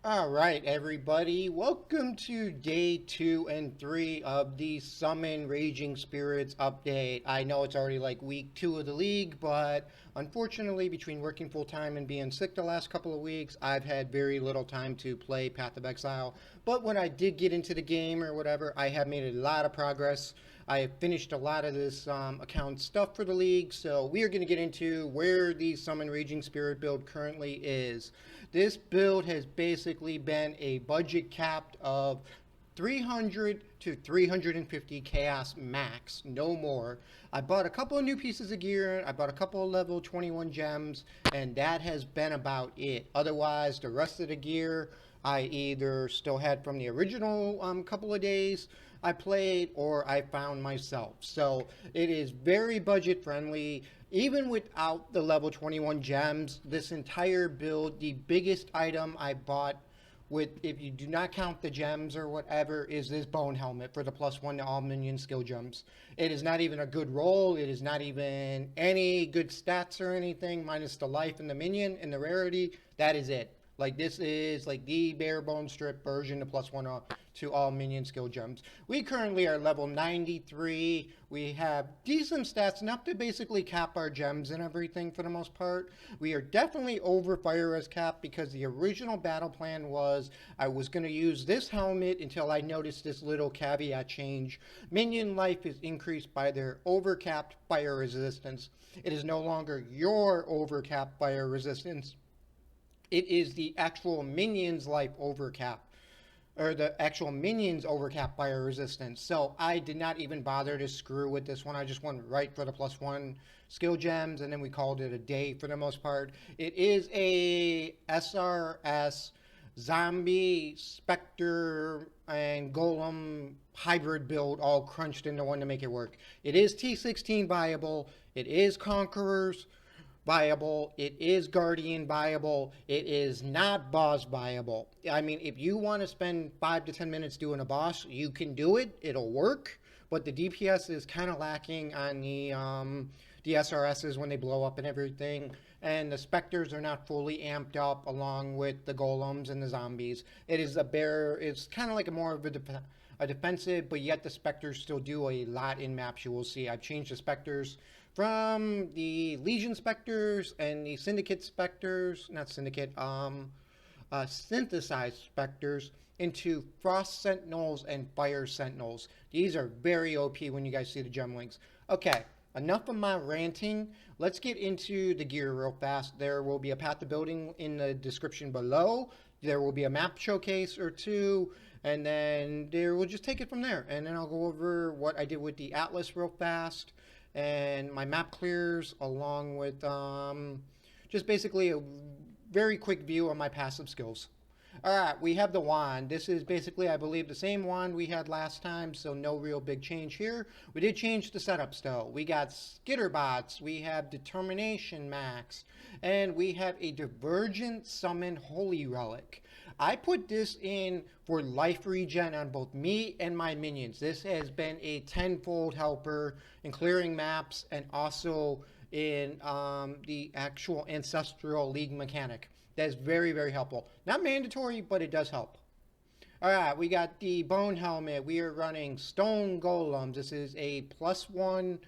All right, everybody. Welcome to day 2 and 3 of the Summon Raging Spirits update. I know it's already like week 2 of the league, but unfortunately, between working full time and being sick the last couple of weeks, I've had very little time to play Path of Exile. But when I did get into the game or whatever, I have made a lot of progress. I have finished a lot of this account stuff for the league, so we are going to get into where the Summon Raging Spirit build currently is. This build has basically been a budget capped of 300 to 350 chaos max, no more. I bought a couple of new pieces of gear, I bought a couple of level 21 gems, and that has been about it. Otherwise, the rest of the gear I either still had from the original couple of days I played or I found myself. So it is very budget friendly. Even without the level 21 gems, this entire build, the biggest item I bought with, if you do not count the gems or whatever, is this bone helmet for the +1 to all minion skill gems. It is not even a good roll. It is not even any good stats or anything, minus the life and the minion and the rarity. That is it. Like, this is like the bare bone strip version of +1 to all minion skill gems. We currently are level 93. We have decent stats, enough to basically cap our gems and everything for the most part. We are definitely over fire res cap because the original battle plan was I was going to use this helmet until I noticed this little caveat change. Minion life is increased by their overcapped fire resistance. It is no longer your overcapped fire resistance. It is the actual minions life overcap, or the actual minions overcap fire resistance. So I did not even bother to screw with this one. I just went right for the +1 skill gems, and then we called it a day for the most part. It is a SRS zombie, specter, and golem hybrid build all crunched into one to make it work. It is T16 viable. It is Conquerors viable. It is Guardian viable. It is not boss viable. I mean, if you want to spend 5 to 10 minutes doing a boss, you can do it. It'll work. But the DPS is kind of lacking on the SRSs when they blow up and everything. And the specters are not fully amped up along with the golems and the zombies. It is a bare, it's kind of like a more of a defensive, but yet the specters still do a lot in maps. You will see I've changed the specters from the Legion Specters and the Syndicate Specters, not Syndicate, synthesized Specters into Frost Sentinels and Fire Sentinels. These are very OP when you guys see the gem links. Okay, enough of my ranting. Let's get into the gear real fast. There will be a path to building in the description below. There will be a map showcase or two, and then we'll just take it from there. And then I'll go over what I did with the Atlas real fast, and my map clears, along with just basically a very quick view of my passive skills. Alright, we have the wand. This is basically, I believe, the same wand we had last time, so no real big change here. We did change the setups though. We got Skitterbots, we have Determination Max, and we have a Divergent Summon Holy Relic. I put this in for life regen on both me and my minions. This has been a tenfold helper in clearing maps and also in the actual Ancestral League mechanic. That is very, very helpful. Not mandatory, but it does help. Alright, we got the Bone Helmet. We are running Stone Golems. This is a +1.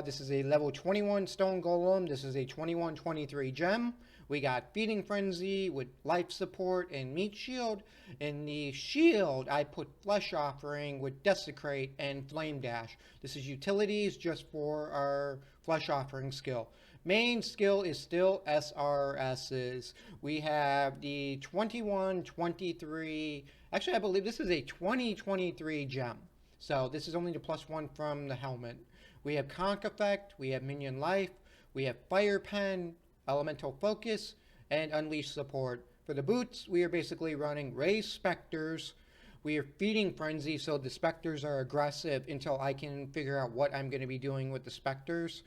This is a level 21 Stone Golem. This is a 21-23 gem. We got Feeding Frenzy with life support and meat shield. In the shield, I put Flesh Offering with Desecrate and Flame Dash. This is utilities just for our Flesh Offering skill. Main skill is still SRSs. We have the 21-23. Actually, I believe this is a 20-23 gem. So this is only the +1 from the helmet. We have Conk Effect. We have Minion Life. We have Fire Pen, Elemental Focus, and Unleash support. For the boots, we are basically running Raised Specters. We are Feeding Frenzy, so the Specters are aggressive until I can figure out what I'm going to be doing with the Specters.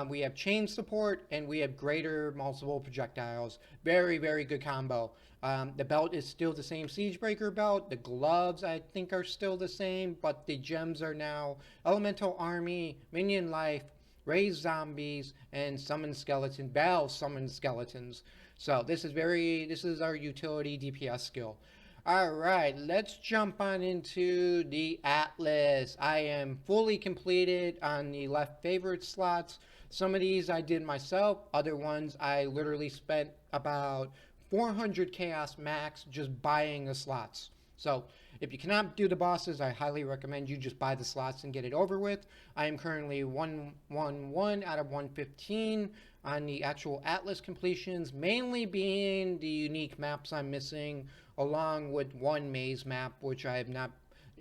We have Chain support, and we have Greater Multiple Projectiles. Very, very good combo. The belt is still the same Siegebreaker belt. The gloves, I think, are still the same, but the gems are now Elemental Army, Minion Life, raise zombies, and summon skeletons, battle summon skeletons. So this is our utility DPS skill. Alright, let's jump on into the Atlas. I am fully completed on the left favorite slots. Some of these I did myself, other ones I literally spent about 400 chaos max just buying the slots. So if you cannot do the bosses, I highly recommend you just buy the slots and get it over with. I am currently 111 out of 115 on the actual Atlas completions, mainly being the unique maps I'm missing, along with one maze map, which I have not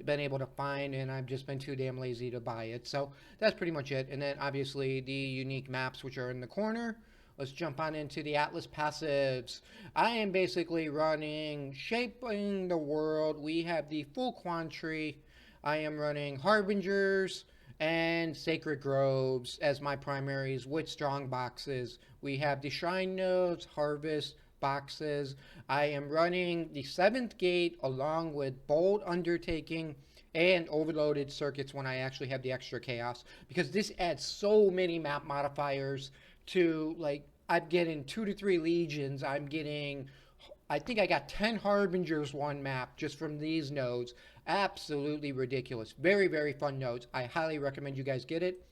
been able to find, and I've just been too damn lazy to buy it. So that's pretty much it. And then obviously the unique maps, which are in the corner. Let's jump on into the Atlas passives. I am basically running Shaping the World. We have the full Quantry. I am running Harbingers and Sacred Groves as my primaries with strong boxes. We have the Shrine Nodes, Harvest, boxes. I am running the 7th gate along with Bold Undertaking and overloaded circuits when I actually have the extra chaos, because this adds so many map modifiers to, like, I'm getting 2 to 3 legions. I think I got 10 Harbingers one map just from these nodes. Absolutely ridiculous. Very, very fun nodes. I highly recommend you guys get it.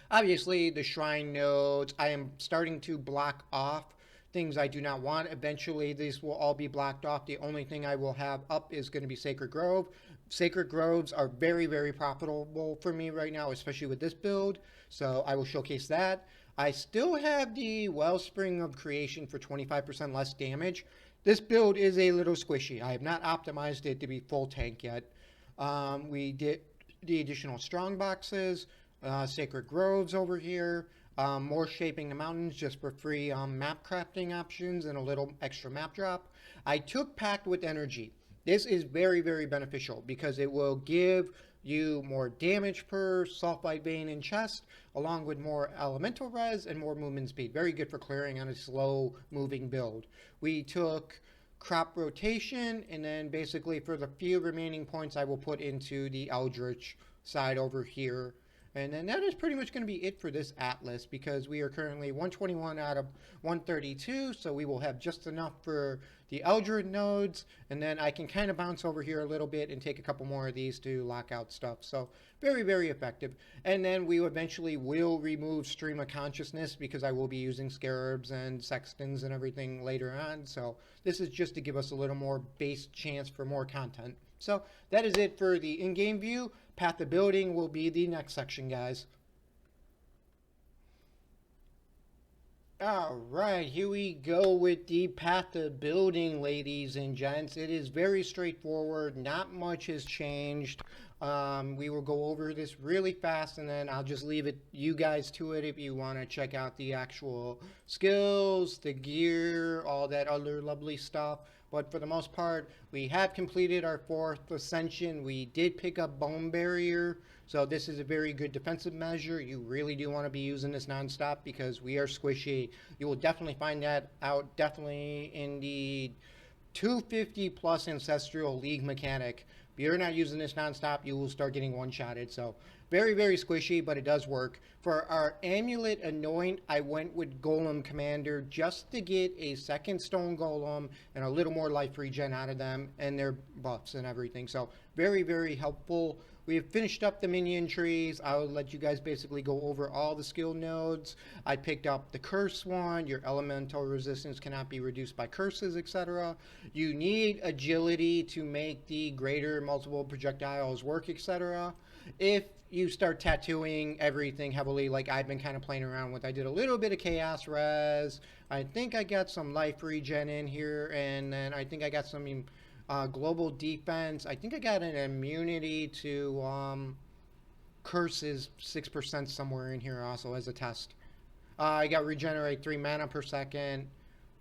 Obviously, the shrine nodes, I am starting to block off things I do not want. Eventually, these will all be blocked off. The only thing I will have up is going to be Sacred Grove. Sacred Groves are very, very profitable for me right now, especially with this build. So I will showcase that. I still have the Wellspring of Creation for 25% less damage. This build is a little squishy. I have not optimized it to be full tank yet. We did the additional strong boxes, Sacred Groves over here, more Shaping the Mountains just for free map crafting options and a little extra map drop. I took Packed with Energy. This is very, very beneficial because it will give you more damage per Sulfite Vein and Chest, along with more Elemental Res and more movement speed. Very good for clearing on a slow moving build. We took Crop Rotation, and then basically for the few remaining points I will put into the Eldritch side over here. And then that is pretty much going to be it for this Atlas, because we are currently 121 out of 132, so we will have just enough for the Eldritch nodes, and then I can kind of bounce over here a little bit and take a couple more of these to lock out stuff. So very, very effective. And then we eventually will remove Stream of Consciousness, because I will be using Scarabs and Sextons and everything later on. So this is just to give us a little more base chance for more content. So that is it for the in-game view. Path of Building will be the next section, guys. All right, here we go with the Path of Building, ladies and gents. It is very straightforward. Not much has changed. We will go over this really fast, and then I'll just leave it you guys to it if you want to check out the actual skills, the gear, all that other lovely stuff. But for the most part, we have completed our 4th ascension. We did pick up Bone Barrier, so this is a very good defensive measure. You really do want to be using this nonstop because we are squishy. You will definitely find that out definitely in the 250 plus Ancestral League mechanic. If you're not using this nonstop, you will start getting one-shotted. So very, very squishy, but it does work. For our Amulet Anoint, I went with Golem Commander just to get a 2nd Stone Golem and a little more life regen out of them and their buffs and everything. So very, very helpful. We have finished up the minion trees. I'll let you guys basically go over all the skill nodes. I picked up the curse one. Your elemental resistance cannot be reduced by curses, etc. You need agility to make the greater multiple projectiles work, etc. If you start tattooing everything heavily like I've been kind of playing around with, I did a little bit of chaos res. I think I got some life regen in here, and then I think I got some global defense. I think I got an immunity to curses 6% somewhere in here also as a test. I got regenerate 3 mana per second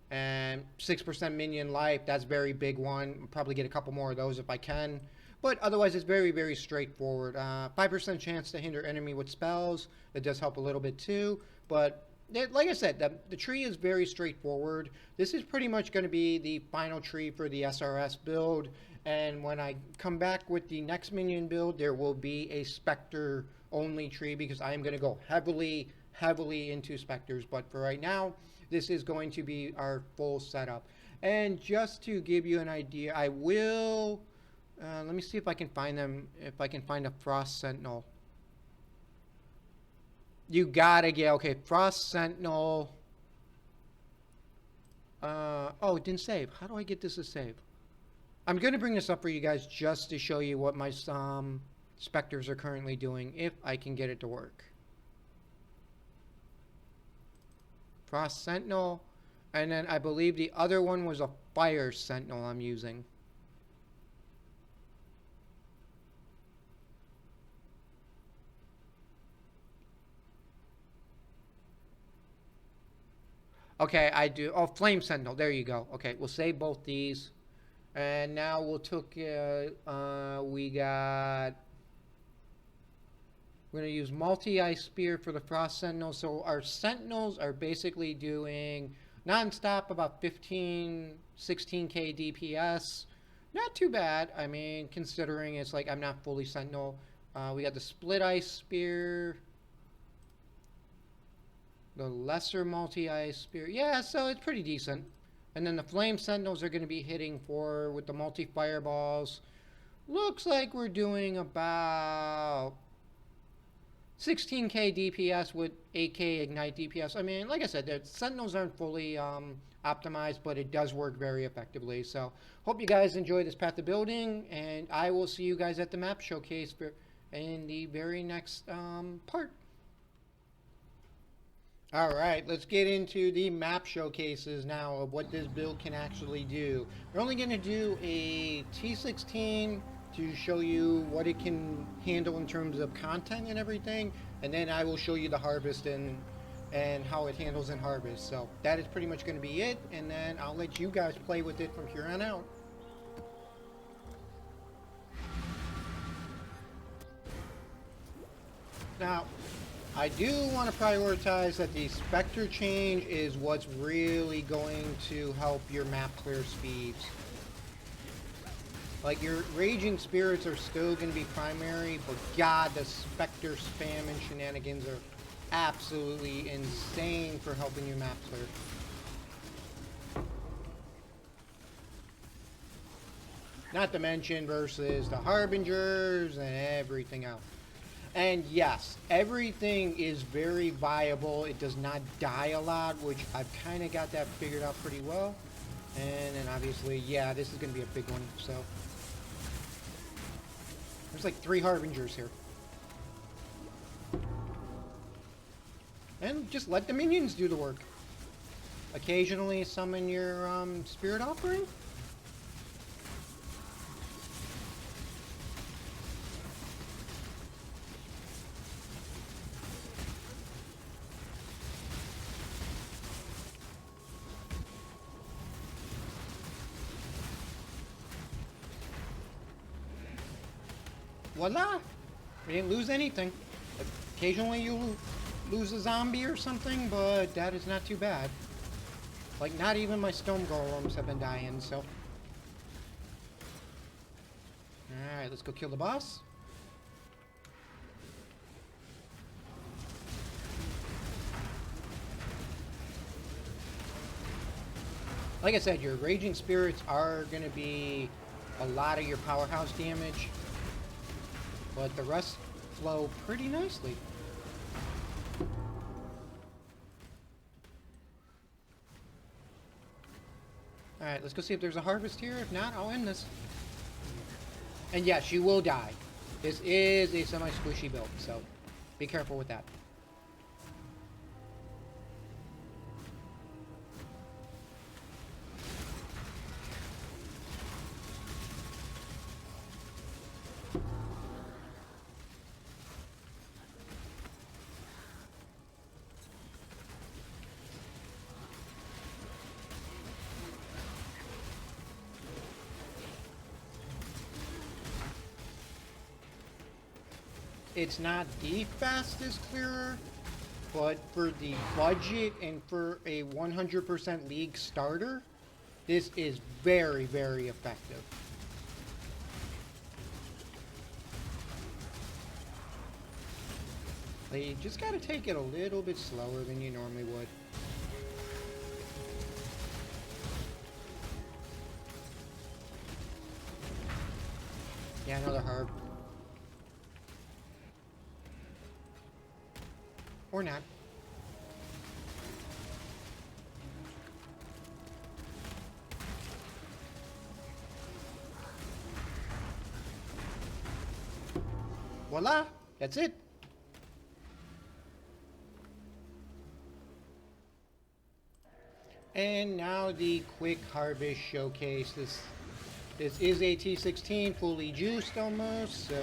and 6% minion life. That's a very big one. Probably get a couple more of those if I can. But otherwise, it's very, very straightforward. 5% chance to hinder enemy with spells. It does help a little bit too. But like I said, the tree is very straightforward. This is pretty much going to be the final tree for the SRS build. And when I come back with the next minion build, there will be a Spectre only tree because I am going to go heavily into specters. But for right now, this is going to be our full setup. And just to give you an idea, I will... let me see if I can find them, if I can find a Frost Sentinel. You gotta get... Okay, Frost Sentinel... oh, it didn't save. How do I get this to save? I'm going to bring this up for you guys just to show you what my specters are currently doing, if I can get it to work. Frost Sentinel, and then I believe the other one was a Fire Sentinel I'm using. Okay, I do. Oh, Flame Sentinel. There you go. Okay, we'll save both these. And now we'll we got... We're going to use Multi-Ice Spear for the Frost Sentinel. So our Sentinels are basically doing non-stop about 15, 16k DPS. Not too bad. I mean, considering it's like I'm not fully Sentinel. We got the Split Ice Spear. The lesser Multi-Ice Spear. Yeah, so it's pretty decent. And then the Flame Sentinels are going to be hitting with the multi-fireballs. Looks like we're doing about 16k DPS with 8k Ignite DPS. I mean, like I said, the Sentinels aren't fully optimized, but it does work very effectively. So, hope you guys enjoy this path of building, and I will see you guys at the map showcase in the very next part. Alright, let's get into the map showcases now of what this build can actually do. We're only going to do a T16 to show you what it can handle in terms of content and everything, and then I will show you the harvest and how it handles in harvest. So that is pretty much going to be it, and then I'll let you guys play with it from here on out. Now, I do want to prioritize that the Spectre change is what's really going to help your map clear speeds. Like, your Raging Spirits are still going to be primary, but God, the Spectre spam and shenanigans are absolutely insane for helping your map clear. Not to mention versus the Harbingers and everything else. And yes, everything is very viable. It does not die a lot, which I've kind of got that figured out pretty well. And then obviously, yeah, this is going to be a big one, so. There's like 3 Harbingers here. And just let the minions do the work. Occasionally summon your Spirit Offering. Voila! We didn't lose anything. Occasionally you lose a zombie or something, but that is not too bad. Like, not even my stone golems have been dying, so. Alright, let's go kill the boss. Like I said, your Raging Spirits are going to be a lot of your powerhouse damage. But the rest flow pretty nicely. Alright, let's go see if there's a harvest here. If not, I'll end this. And yes, you will die. This is a semi-squishy build, so be careful with that. It's not the fastest clearer, but for the budget and for a 100% league starter, this is very, very effective. Like, you just gotta take it a little bit slower than you normally would. Yeah, another herb. Or not. Voila! That's it! And now the quick harvest showcase. This is a T16, fully juiced almost, so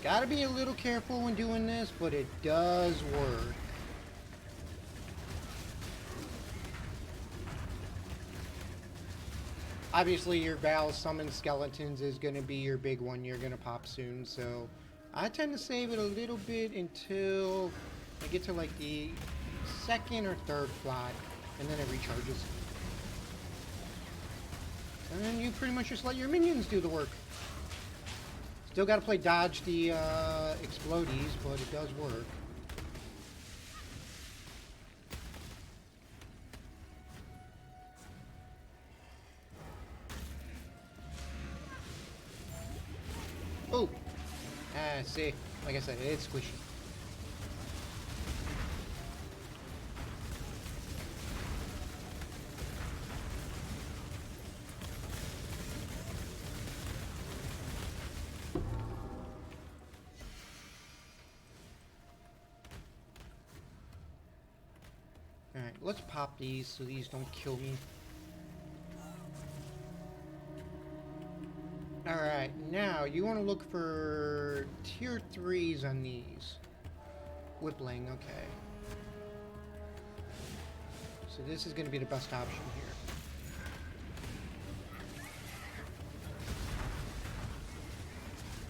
gotta be a little careful when doing this, but it does work. Obviously, your Val Summon Skeletons is going to be your big one you're going to pop soon, so I tend to save it a little bit until I get to like the second or third plot, and then it recharges. And then you pretty much just let your minions do the work. Still got to play dodge the explodies, but it does work. Oh! Ah, see. Like I said, it's squishy. Alright, let's pop these so these don't kill me. Alright, now you want to look for tier 3s on these. Whippling, okay. So this is going to be the best option here.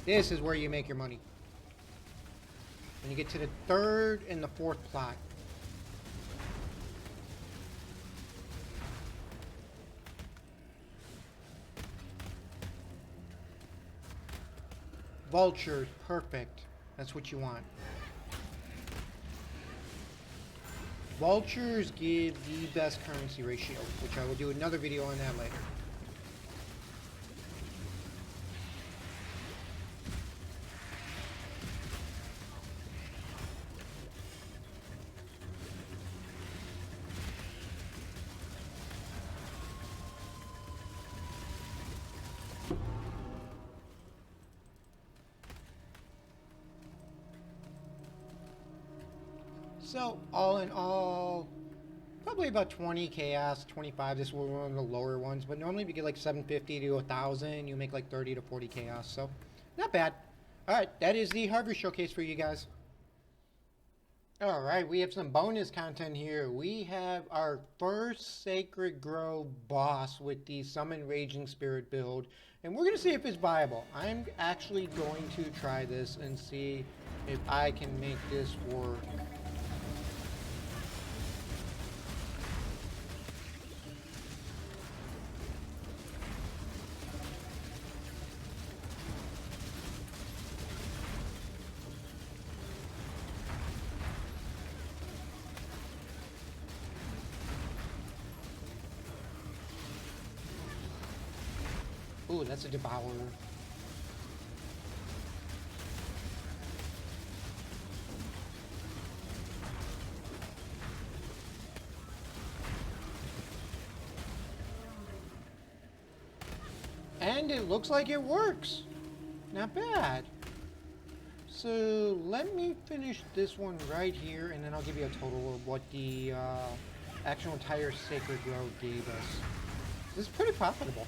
This is where you make your money. When you get to the third and the fourth plot. Vultures, perfect. That's what you want. Vultures give the best currency ratio, which I will do another video on that later. So, all in all, probably about 20 chaos, 25. This was one of the lower ones, but normally if you get like 750 to 1,000, you make like 30 to 40 chaos, so not bad. Alright, that is the harvest showcase for you guys. Alright, we have some bonus content here. We have our first Sacred Grove boss with the Summon Raging Spirit build, and we're going to see if it's viable. I'm actually going to try this and see if I can make this work. Ooh, that's a devourer. And it looks like it works. Not bad. So let me finish this one right here, and then I'll give you a total of what the actual entire Sacred Grove gave us. This is pretty profitable.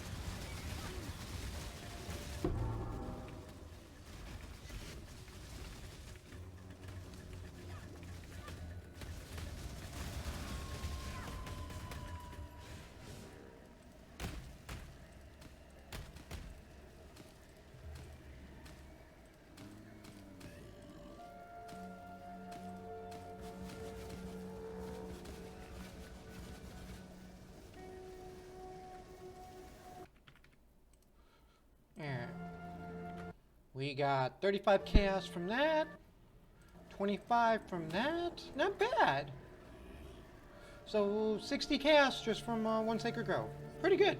We got 35 chaos from that. 25 from that. Not bad. So 60 chaos just from one Sacred Grove. Pretty good.